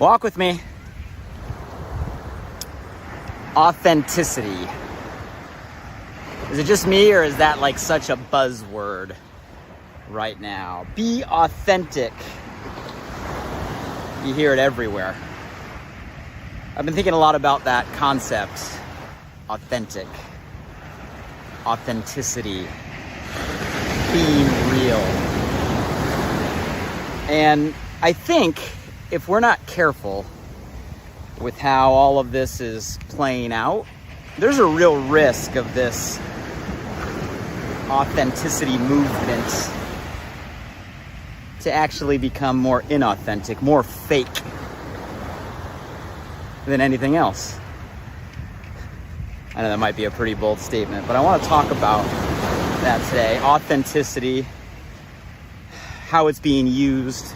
Walk with me. Authenticity. Is it just me, or is that like such a buzzword right now? Be authentic. You hear it everywhere. I've been thinking a lot about that concept. Authentic. Authenticity. Being real. And I think if we're not careful with how all of this is playing out, there's a real risk of this authenticity movement to actually become more inauthentic, more fake than anything else. I know that might be a pretty bold statement, but I want to talk about that today. Authenticity, how it's being used,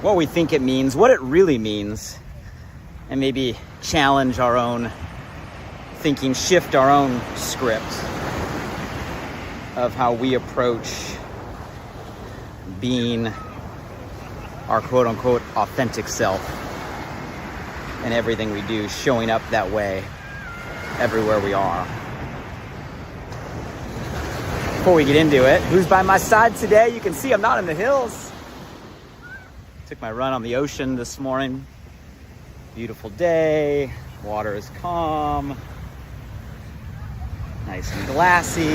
what we think it means, what it really means, and maybe challenge our own thinking, shift our own script of how we approach being our quote-unquote authentic self in everything we do, showing up that way everywhere we are. Before we get into it, who's by my side today? You can see I'm not in the hills. Took my run on the ocean this morning. Beautiful day, water is calm, nice and glassy.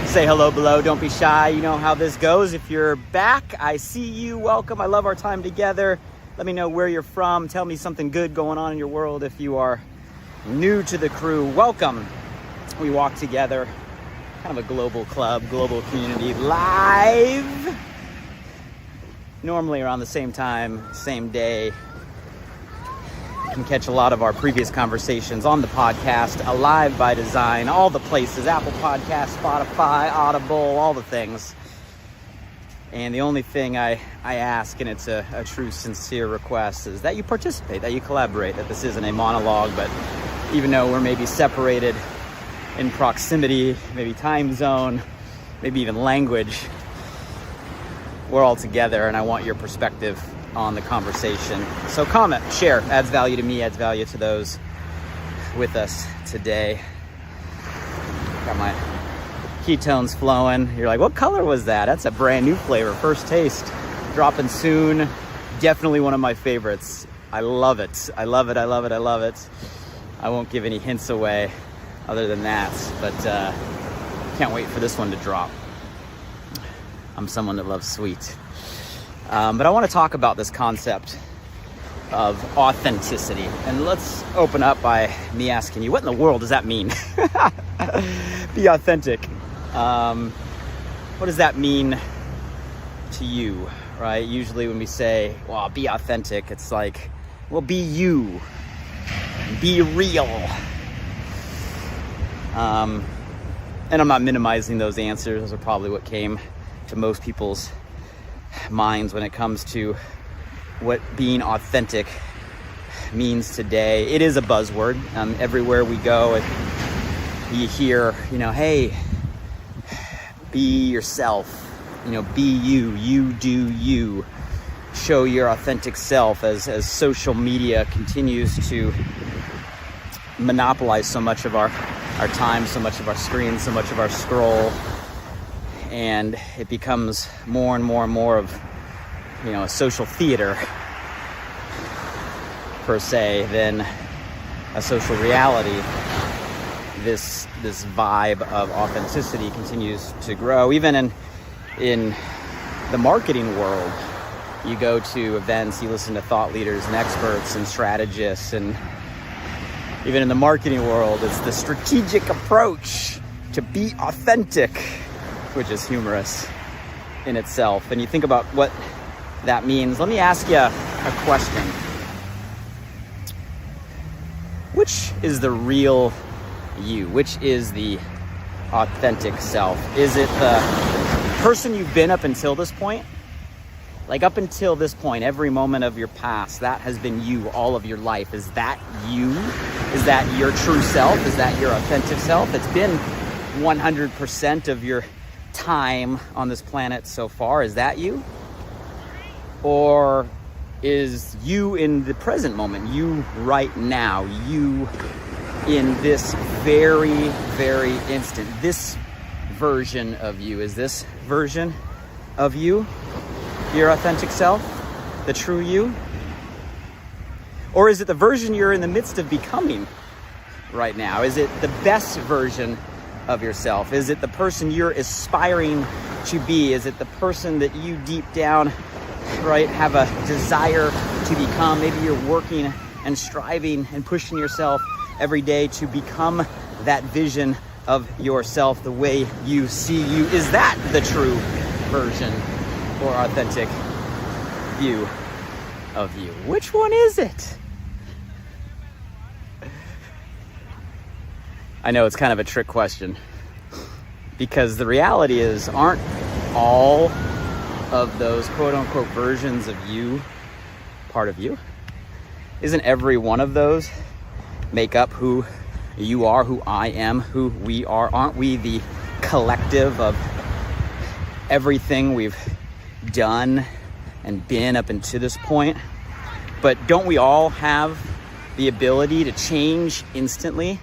Say hello below, don't be shy. You know how this goes. If you're back, I see you, welcome. I love our time together. Let me know where you're from. Tell me something good going on in your world. If you are new to the crew, welcome. We walk together, kind of a global club, global community, live. Normally around the same time, same day. You can catch a lot of our previous conversations on the podcast, Alive by Design, all the places, Apple Podcasts, Spotify, Audible, all the things. And the only thing I ask, and it's a true, sincere request, is that you participate, that you collaborate, that this isn't a monologue, but even though we're maybe separated in proximity, maybe time zone, maybe even language, we're all together, and I want your perspective on the conversation. So comment, share, adds value to me, adds value to those with us today. Got my ketones flowing. You're like, what color was that? That's a brand new flavor, first taste. Dropping soon. Definitely one of my favorites. I love it. I love it, I love it, I love it. I won't give any hints away other than that, but can't wait for this one to drop. I'm someone that loves sweet. But I want to talk about this concept of authenticity. And let's open up by me asking you, what in the world does that mean? Be authentic. What does that mean to you, right? Usually when we say, well, be authentic, it's like, well, be you. Be real. And I'm not minimizing those answers. Those are probably what came to most people's minds when it comes to what being authentic means today. It is a buzzword. Everywhere we go, you hear, hey, be yourself, be you, you do you, show your authentic self as social media continues to monopolize so much of our time, so much of our screen, so much of our scroll. And it becomes more and more and more of, a social theater, per se, than a social reality. This vibe of authenticity continues to grow. Even in the marketing world, you go to events, you listen to thought leaders and experts and strategists, and even in the marketing world, it's the strategic approach to be authentic, which is humorous in itself. And you think about what that means. Let me ask you a question. Which is the real you? Which is the authentic self? Is it the person you've been up until this point? Like up until this point, every moment of your past, that has been you all of your life. Is that you? Is that your true self? Is that your authentic self? It's been 100% of your time on this planet so far. Is that you? Or is you in the present moment, you right now, you in this very, very instant. This version of you, is this version of you your authentic self, the true you? Or is it the version you're in the midst of becoming right now? Is it the best version of yourself? Is it the person you're aspiring to be? Is it the person that you deep down, right, have a desire to become? Maybe you're working and striving and pushing yourself every day to become that vision of yourself, the way you see you. Is that the true version or authentic view of you? Which one is it? I know it's kind of a trick question, because the reality is, aren't all of those quote-unquote versions of you part of you? Isn't every one of those make up who you are, who I am, who we are? Aren't we the collective of everything we've done and been up until this point? But don't we all have the ability to change instantly?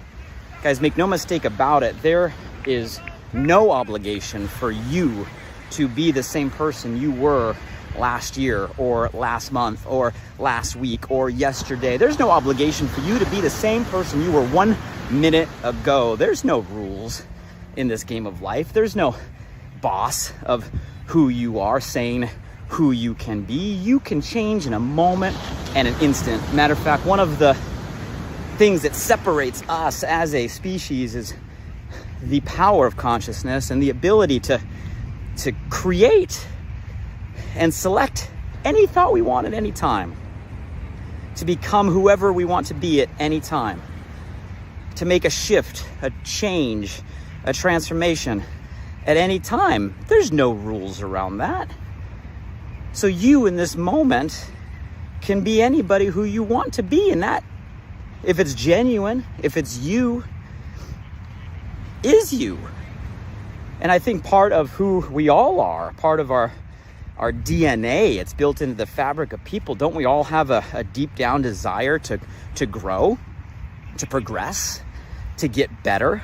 Guys, make no mistake about it, there is no obligation for you to be the same person you were last year or last month or last week or yesterday. There's no obligation for you to be the same person you were 1 minute ago. There's no rules in this game of life. There's no boss of who you are saying who you can be. You can change in a moment and an instant. Matter of fact, one of the things that separates us as a species is the power of consciousness and the ability to create and select any thought we want at any time, to become whoever we want to be at any time, to make a shift, a change, a transformation at any time. There's no rules around that. So you in this moment can be anybody who you want to be, and that, if it's genuine, if it's you, is you. And I think part of who we all are, part of our DNA, it's built into the fabric of people. Don't we all have a deep down desire to grow, to progress, to get better?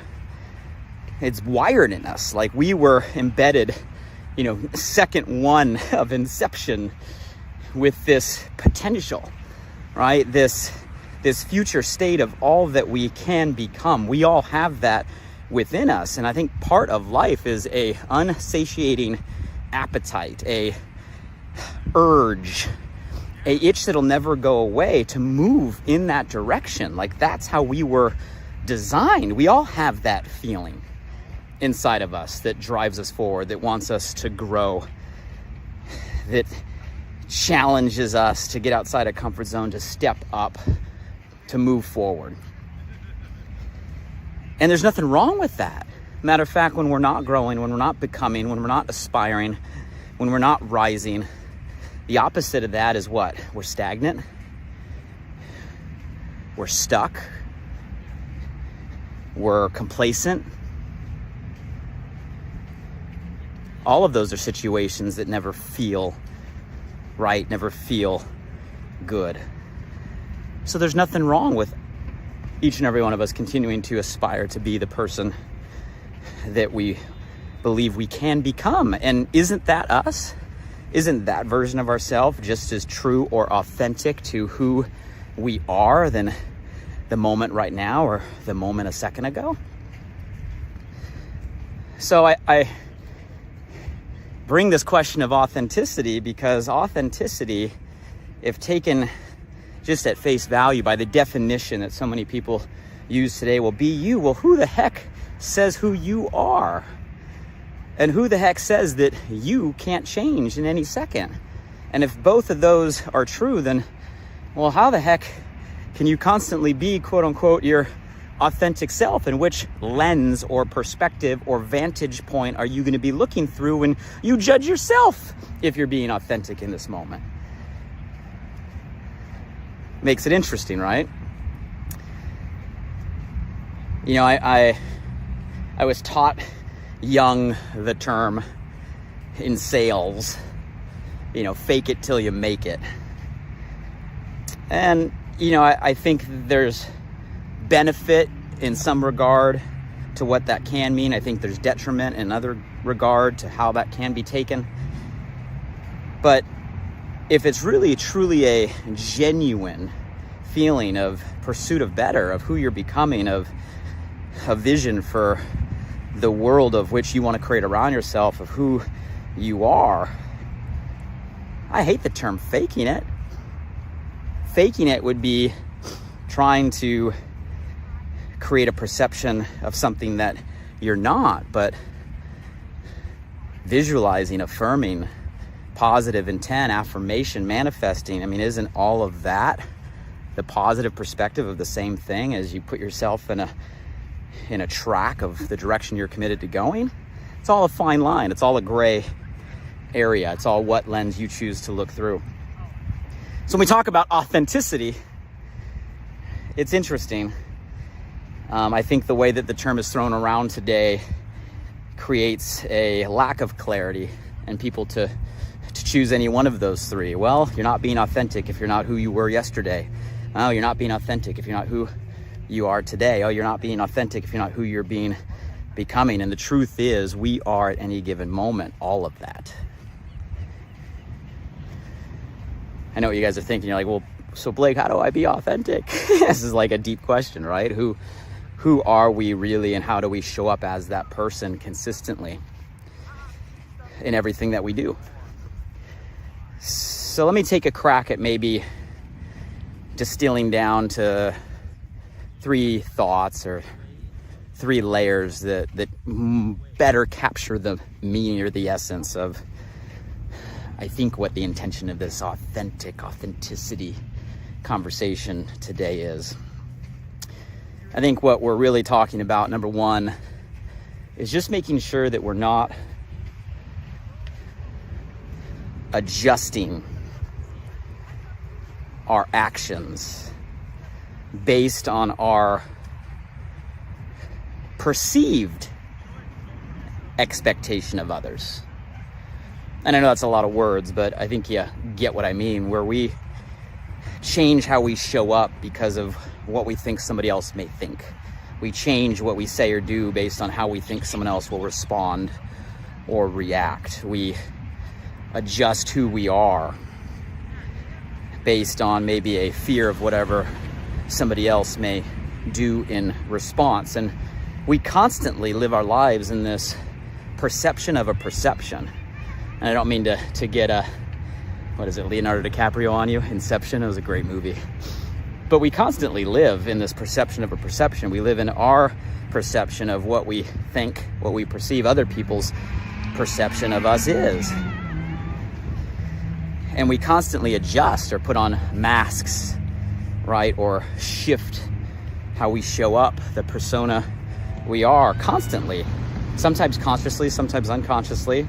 It's wired in us. Like we were embedded, second one of inception with this potential, right? This future state of all that we can become. We all have that within us. And I think part of life is a unsatiating appetite, a urge, a itch that'll never go away to move in that direction. Like that's how we were designed. We all have that feeling inside of us that drives us forward, that wants us to grow, that challenges us to get outside a comfort zone, to step up, to move forward. And there's nothing wrong with that. Matter of fact, when we're not growing, when we're not becoming, when we're not aspiring, when we're not rising, the opposite of that is what? We're stagnant. We're stuck. We're complacent. All of those are situations that never feel right, never feel good. So there's nothing wrong with each and every one of us continuing to aspire to be the person that we believe we can become. And isn't that us? Isn't that version of ourselves just as true or authentic to who we are than the moment right now or the moment a second ago? So I bring this question of authenticity because authenticity, if taken just at face value by the definition that so many people use today, will be you. Well, who the heck says who you are? And who the heck says that you can't change in any second? And if both of those are true, then, well, how the heck can you constantly be, quote unquote, your authentic self? And which lens or perspective or vantage point are you going to be looking through when you judge yourself if you're being authentic in this moment? Makes it interesting, right? I was taught young the term in sales, fake it till you make it. And, I think there's benefit in some regard to what that can mean. I think there's detriment in other regard to how that can be taken. But if it's really truly a genuine feeling of pursuit of better, of who you're becoming, of a vision for the world of which you want to create around yourself, of who you are, I hate the term faking it. Faking it would be trying to create a perception of something that you're not, but visualizing, affirming, positive intent, affirmation, manifesting. Isn't all of that the positive perspective of the same thing as you put yourself in a track of the direction you're committed to going? It's all a fine line. It's all a gray area. It's all what lens you choose to look through. So when we talk about authenticity, it's interesting. I think the way that the term is thrown around today creates a lack of clarity and people to choose any one of those three. Well, you're not being authentic if you're not who you were yesterday. Oh, you're not being authentic if you're not who you are today. Oh, you're not being authentic if you're not who you're becoming. And the truth is, we are at any given moment all of that. I know what you guys are thinking. You're like, well, so Blake, how do I be authentic? This is like a deep question, right? Who are we really, and how do we show up as that person consistently in everything that we do? So let me take a crack at maybe distilling down to 3 thoughts or 3 layers that better capture the meaning or the essence of, I think, what the intention of this authenticity conversation today is. I think what we're really talking about, number 1, is just making sure that we're not adjusting our actions based on our perceived expectation of others. And I know that's a lot of words, but I think you get what I mean, where we change how we show up because of what we think somebody else may think. We change what we say or do based on how we think someone else will respond or react. We adjust who we are based on maybe a fear of whatever somebody else may do in response. And we constantly live our lives in this perception of a perception. And I don't mean to get Leonardo DiCaprio on you? Inception, it was a great movie. But we constantly live in this perception of a perception. We live in our perception of what we think, what we perceive other people's perception of us is. And we constantly adjust or put on masks, right? Or shift how we show up, the persona we are constantly. Sometimes consciously, sometimes unconsciously.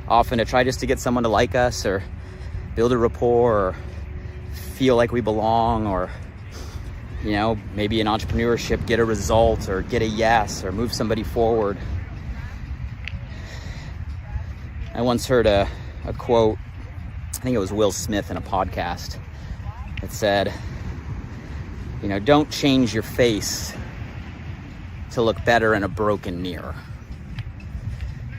Often to try just to get someone to like us or build a rapport or feel like we belong, or, maybe in entrepreneurship, get a result or get a yes or move somebody forward. I once heard a quote, I think it was Will Smith in a podcast, that said, don't change your face to look better in a broken mirror.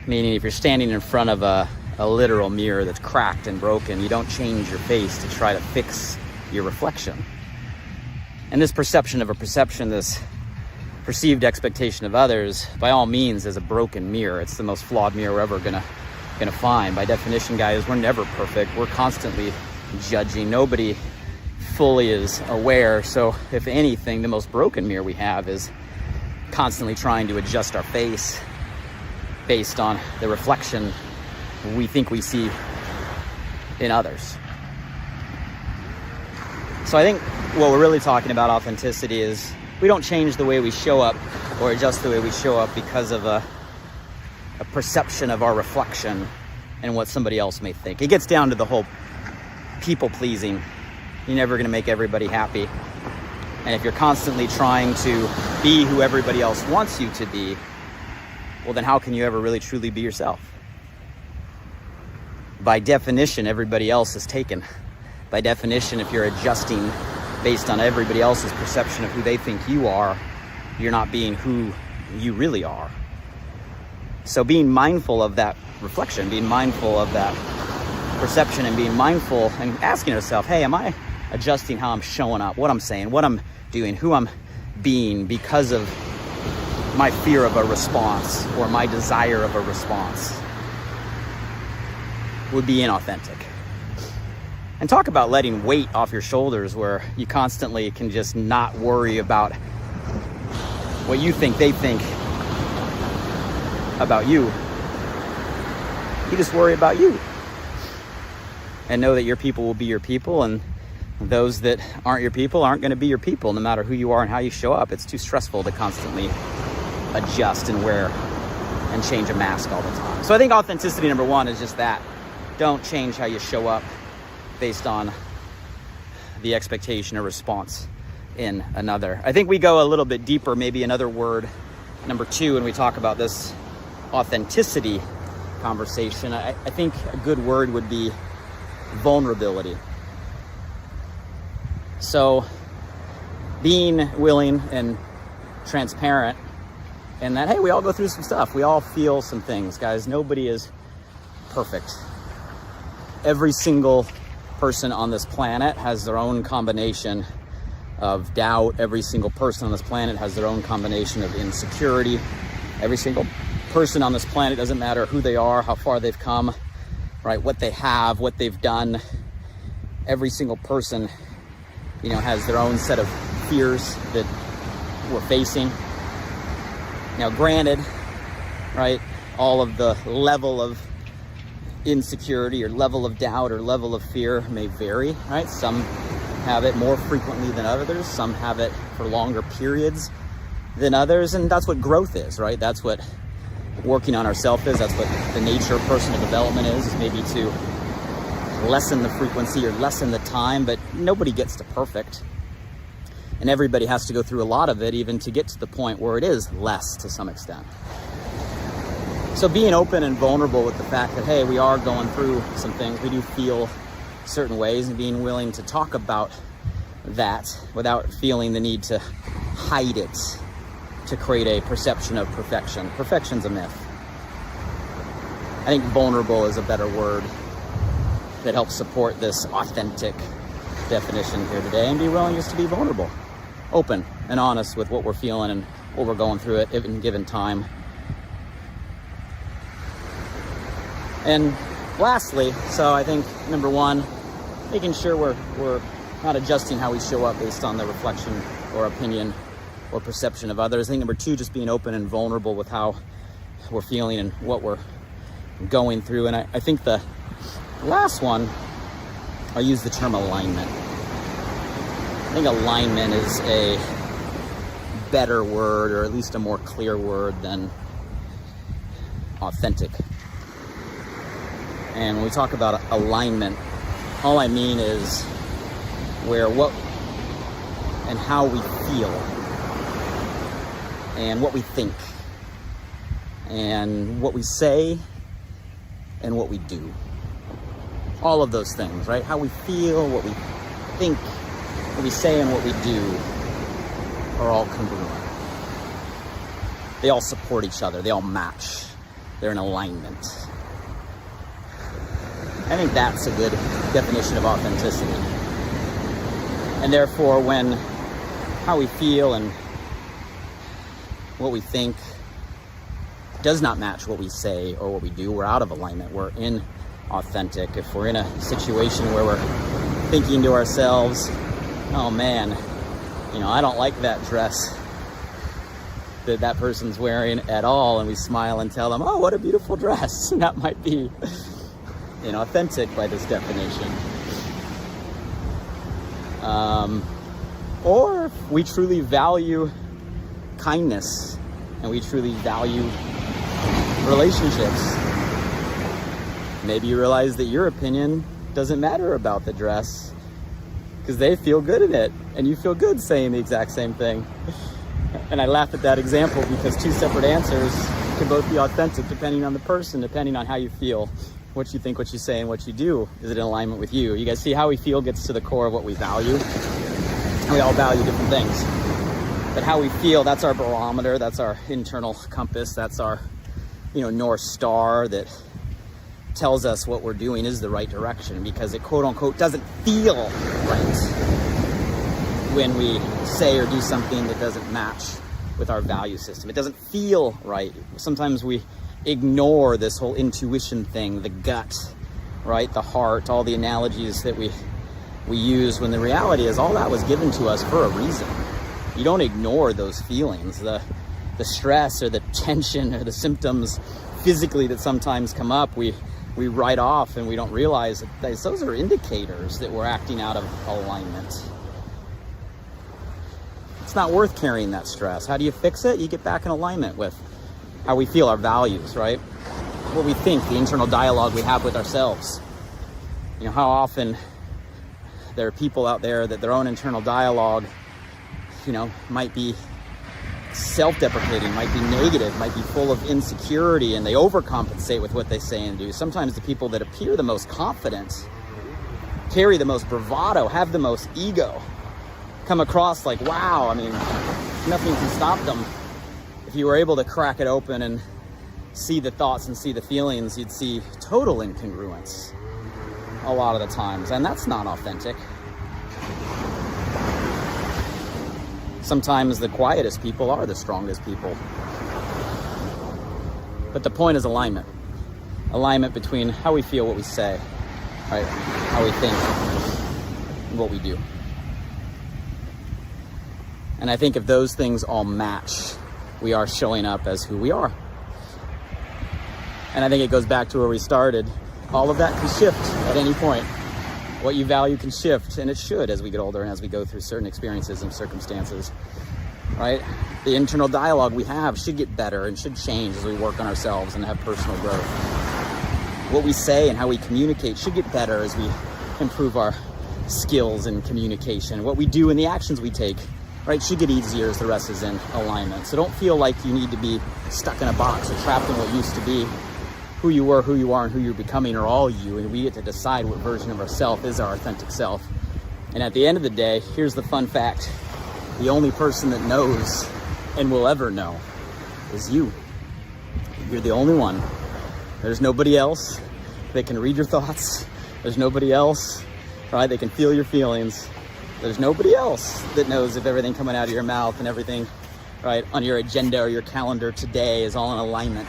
Meaning, if you're standing in front of a literal mirror that's cracked and broken, you don't change your face to try to fix your reflection. And this perception of a perception, this perceived expectation of others, by all means, is a broken mirror. It's the most flawed mirror we're ever gonna find. By definition, guys, we're never perfect. We're constantly judging. Nobody fully is aware. So if anything, the most broken mirror we have is constantly trying to adjust our face based on the reflection we think we see in others. So I think what we're really talking about authenticity is we don't change the way we show up or adjust the way we show up because of a perception of our reflection and what somebody else may think. It gets down to the whole people pleasing. You're never going to make everybody happy. And if you're constantly trying to be who everybody else wants you to be, well, then how can you ever really truly be yourself? By definition, everybody else is taken. By definition, if you're adjusting based on everybody else's perception of who they think you are, you're not being who you really are. So being mindful of that reflection, being mindful of that perception, and being mindful and asking yourself, hey, am I adjusting how I'm showing up, what I'm saying, what I'm doing, who I'm being because of my fear of a response or my desire of a response, would be inauthentic. And talk about letting weight off your shoulders, where you constantly can just not worry about what you think they think about you. You just worry about you. And know that your people will be your people, and those that aren't your people aren't going to be your people, no matter who you are and how you show up. It's too stressful to constantly adjust and wear and change a mask all the time. So I think authenticity, number one, is just that. Don't change how you show up based on the expectation or response in another. I think we go a little bit deeper, maybe another word, number two, when we talk about this authenticity conversation. I think a good word would be vulnerability. So being willing and transparent, and that, hey, we all go through some stuff. We all feel some things, guys. Nobody is perfect. Every single person on this planet has their own combination of doubt. Every single person on this planet has their own combination of insecurity. Every single person on this planet, doesn't matter who they are, how far they've come, right? What they have, what they've done. Every single person, has their own set of fears that we're facing. Now, granted, right, all of the level of insecurity or level of doubt or level of fear may vary, right? Some have it more frequently than others. Some have it for longer periods than others. And that's what growth is, right? That's what working on ourselves is. That's what the nature of personal development is maybe to lessen the frequency or lessen the time, but nobody gets to perfect. And everybody has to go through a lot of it, even to get to the point where it is less to some extent. So being open and vulnerable with the fact that, hey, we are going through some things, we do feel certain ways, and being willing to talk about that without feeling the need to hide it to create a perception of perfection. Perfection's a myth. I think vulnerable is a better word that helps support this authentic definition here today, and be willing just to be vulnerable, open and honest with what we're feeling and what we're going through at any given time. And lastly, so I think number one, making sure we're not adjusting how we show up based on the reflection or opinion or perception of others. I think number two, just being open and vulnerable with how we're feeling and what we're going through. And I think the last one, I'll use the term alignment. I think alignment is a better word, or at least a more clear word than authentic. And when we talk about alignment, all I mean is where what and how we feel and what we think and what we say and what we do. All of those things, right? How we feel, what we think, what we say, and what we do are all congruent. They all support each other. They all match. They're in alignment. I think that's a good definition of authenticity. And therefore, when how we feel and what we think does not match what we say or what we do, we're out of alignment. We're inauthentic. If we're in a situation where we're thinking to ourselves, oh man, I don't like that dress that person's wearing at all, and we smile and tell them, oh, what a beautiful dress. That might be authentic by this definition. Or if we truly value kindness and we truly value relationships, maybe you realize that your opinion doesn't matter about the dress because they feel good in it and you feel good saying the exact same thing. And I laugh at that example because two separate answers can both be authentic depending on the person, depending on how you feel, what you think, what you say, and what you do, is it in alignment with you? You guys see how we feel gets to the core of what we value? We all value different things. But how we feel, that's our barometer, that's our internal compass, that's our, North Star that tells us what we're doing is the right direction, because it quote unquote doesn't feel right when we say or do something that doesn't match with our value system. It doesn't feel right. Sometimes we ignore this whole intuition thing, the gut, right? The heart, all the analogies that we use, when the reality is all that was given to us for a reason. You don't ignore those feelings, the stress or the tension or the symptoms physically that sometimes come up. We write off, and we don't realize that those are indicators that we're acting out of alignment. It's not worth carrying that stress. How do you fix it? You get back in alignment with how we feel, our values, right? What we think, the internal dialogue we have with ourselves. How often there are people out there that their own internal dialogue, might be self-deprecating, might be negative, might be full of insecurity, and they overcompensate with what they say and do. Sometimes the people that appear the most confident, carry the most bravado, have the most ego, come across like, wow, nothing can stop them. If you were able to crack it open and see the thoughts and see the feelings, you'd see total incongruence a lot of the times, and that's not authentic. Sometimes the quietest people are the strongest people. But the point is alignment. Alignment between how we feel, what we say, right? How we think, and what we do. And I think if those things all match, we are showing up as who we are. And I think it goes back to where we started. All of that can shift at any point. What you value can shift, and it should as we get older and as we go through certain experiences and circumstances, right? The internal dialogue we have should get better and should change as we work on ourselves and have personal growth. What we say and how we communicate should get better as we improve our skills in communication. What we do and the actions we take, right, should get easier as the rest is in alignment. So don't feel like you need to be stuck in a box or trapped in what used to be. Who you were, who you are, and who you're becoming are all you, and we get to decide what version of ourselves is our authentic self. And at the end of the day, here's the fun fact. The only person that knows and will ever know is you. You're the only one. There's nobody else that can read your thoughts. There's nobody else, right, that can feel your feelings. There's nobody else that knows if everything coming out of your mouth and everything, right, on your agenda or your calendar today is all in alignment.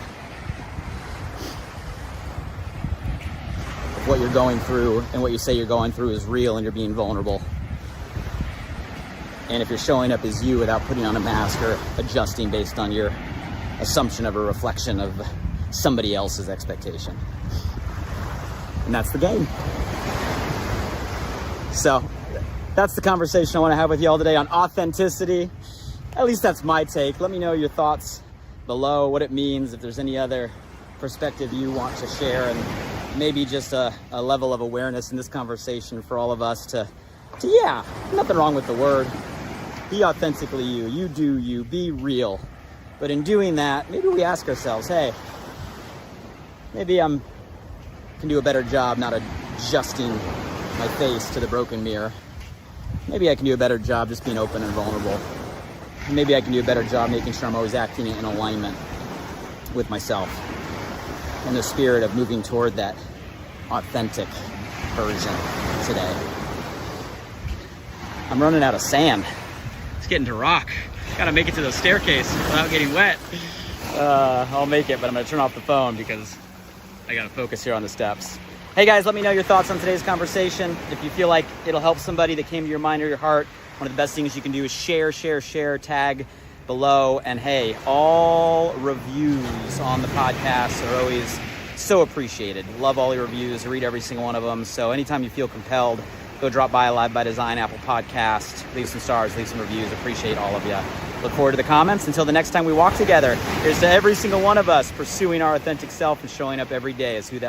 What you're going through and what you say you're going through is real, and you're being vulnerable. And if you're showing up as you without putting on a mask or adjusting based on your assumption of a reflection of somebody else's expectation. And that's the game. So that's the conversation I want to have with you all today on authenticity. At least that's my take. Let me know your thoughts below, what it means, if there's any other perspective you want to share, and maybe just a level of awareness in this conversation for all of us to nothing wrong with the word. Be authentically you. You do you. Be real. But in doing that, maybe we ask ourselves, hey, maybe I can do a better job not adjusting my face to the broken mirror. Maybe I can do a better job just being open and vulnerable. And maybe I can do a better job making sure I'm always acting in alignment with myself, in the spirit of moving toward that authentic version today. I'm running out of sand. It's getting to rock. Gotta make it to the staircase without getting wet. I'll make it, but I'm gonna turn off the phone because I gotta focus here on the steps. Hey guys, let me know your thoughts on today's conversation. If you feel like it'll help somebody that came to your mind or your heart, one of the best things you can do is share, tag below. And hey, all reviews on the podcast are always so appreciated. Love all your reviews. I read every single one of them. So anytime you feel compelled, go drop by Live by Design, Apple Podcast, leave some stars, leave some reviews. Appreciate all of you. Look forward to the comments. Until the next time we walk together, here's to every single one of us pursuing our authentic self and showing up every day as who that